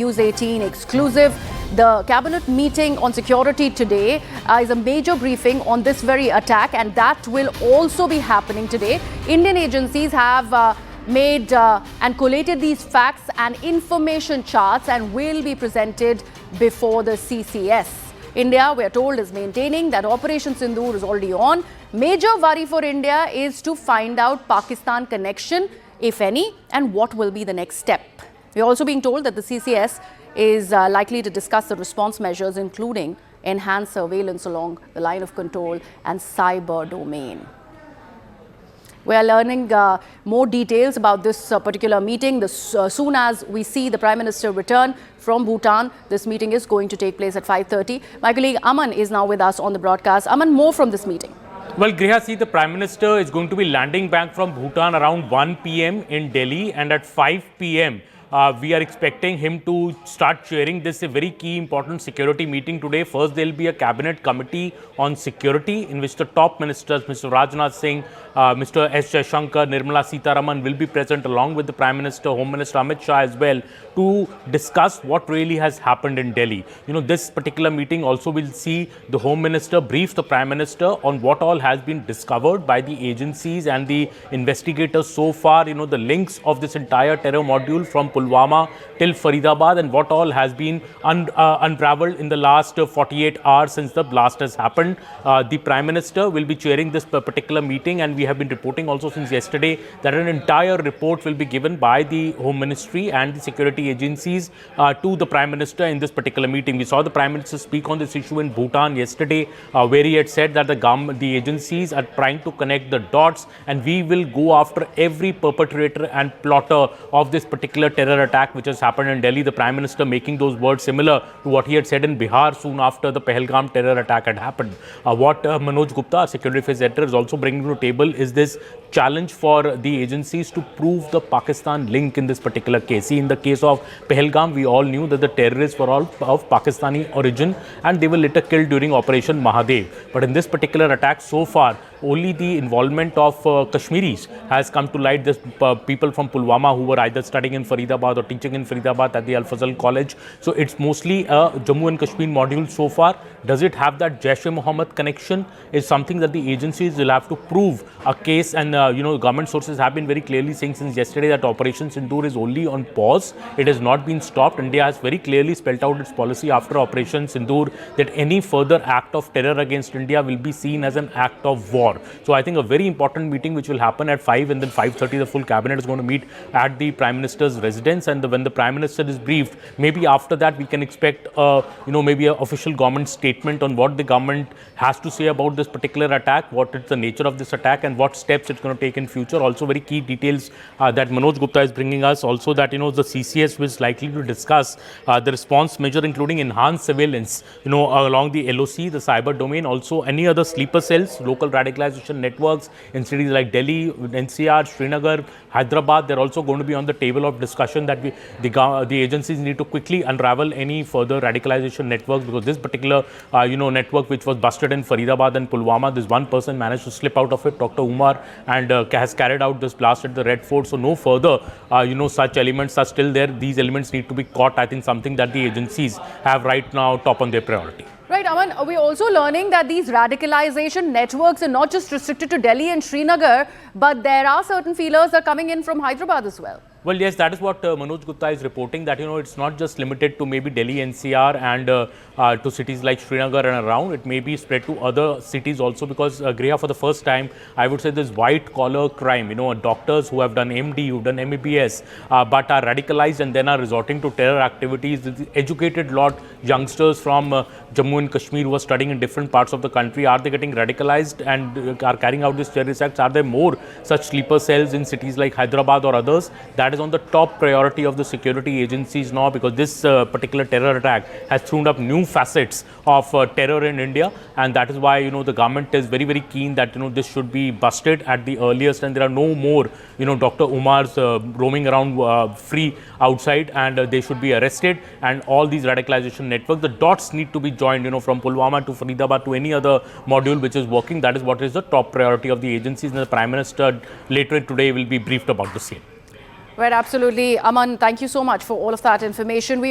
News 18 exclusive. The cabinet meeting on security today is a major briefing on this very attack, and that will also be happening today. Indian agencies have made and collated these facts and information charts and will be presented before the CCS. India, we are told, is maintaining that Operation Sindoor is already on. Major worry for India is to find out Pakistan connection, if any, and what will be the next step. We're also being told that the CCS is likely to discuss the response measures, including enhanced surveillance along the line of control and cyber domain. We are learning more details about this particular meeting. Soon as we see the Prime Minister return from Bhutan, this meeting is going to take place at 5:30. My colleague Aman is now with us on the broadcast. Aman, more from this meeting. Well, Griha, see, the Prime Minister is going to be landing back from Bhutan around 1 p.m. in Delhi, and at 5 p.m. We are expecting him to start chairing this very key important security meeting today. First, there will be a cabinet committee on security in which the top ministers, Mr. Rajnath Singh, Mr. S. Jaishankar, Nirmala Sitharaman will be present along with the Prime Minister, Home Minister Amit Shah as well, to discuss what really has happened in Delhi. You know, this particular meeting also will see the Home Minister brief the Prime Minister on what all has been discovered by the agencies and the investigators so far, you know, the links of this entire terror module from Pulwama till Faridabad and what all has been unraveled in the last 48 hours since the blast has happened. The Prime Minister will be chairing this particular meeting, and we have been reporting also since yesterday that an entire report will be given by the Home Ministry and the security agencies to the Prime Minister in this particular meeting. We saw the Prime Minister speak on this issue in Bhutan yesterday, where he had said that the agencies are trying to connect the dots, and we will go after every perpetrator and plotter of this particular terror attack which has happened in Delhi. The Prime Minister making those words similar to what he had said in Bihar soon after the Pahalgam terror attack had happened. What Manoj Gupta, our security affairs editor, is also bringing to the table is this challenge for the agencies to prove the Pakistan link in this particular case. See, in the case of Pahalgam, we all knew that the terrorists were all of Pakistani origin and they were later killed during Operation Mahadev. But in this particular attack, so far, only the involvement of Kashmiris has come to light. This people from Pulwama who were either studying in Faridabad or teaching in Faridabad at the Al Fazl College. So it's mostly a Jammu and Kashmir module so far. Does it have that Jaish-e-Mohammed connection is something that the agencies will have to prove a case. And government sources have been very clearly saying since yesterday that Operation Sindoor is only on pause. It has not been stopped. India has very clearly spelled out its policy after Operation Sindoor that any further act of terror against India will be seen as an act of war. So I think a very important meeting which will happen at 5 and then 5:30 the full cabinet is going to meet at the Prime Minister's residence, and when the Prime Minister is briefed, maybe after that we can expect maybe an official government statement on what the government has to say about this particular attack, what is the nature of this attack and what steps it's going to take in future. Also very key details that Manoj Gupta is bringing us, also that the CCS was likely to discuss the response measure including enhanced surveillance along the LOC, the cyber domain, also any other sleeper cells, local radicalization networks in cities like Delhi, NCR, Srinagar, Hyderabad. They're also going to be on the table of discussion that the agencies need to quickly unravel any further radicalization networks, because this particular network which was busted in Faridabad and Pulwama, this one person managed to slip out of it, Dr. Umar, and has carried out this blast at the Red Fort. So no further such elements are still there. These elements need to be caught. I think something that the agencies have right now top on their priority. Right, Aman, we're also learning that these radicalization networks are not just restricted to Delhi and Srinagar, but there are certain feelers that are coming in from Hyderabad as well. Well, yes, that is what Manoj Gupta is reporting, that, it's not just limited to maybe Delhi NCR and to cities like Srinagar and around. It may be spread to other cities also, because Griha, for the first time, I would say this white collar crime, doctors who have done MD, who've done MBBS, but are radicalized and then are resorting to terror activities. The educated lot youngsters from Jammu and Kashmir who are studying in different parts of the country, are they getting radicalized and are carrying out these terrorist acts? Are there more such sleeper cells in cities like Hyderabad or others? That is on the top priority of the security agencies now, because this particular terror attack has thrown up new facets of terror in India, and that is why the government is very, very keen that this should be busted at the earliest, and there are no more Dr. Umars roaming around free outside, and they should be arrested. And all these radicalization networks, the dots need to be joined from Pulwama to Faridabad to any other module which is working. That is what is the top priority of the agencies, and the Prime Minister later today will be briefed about the same. Right, absolutely. Aman, thank you so much for all of that information.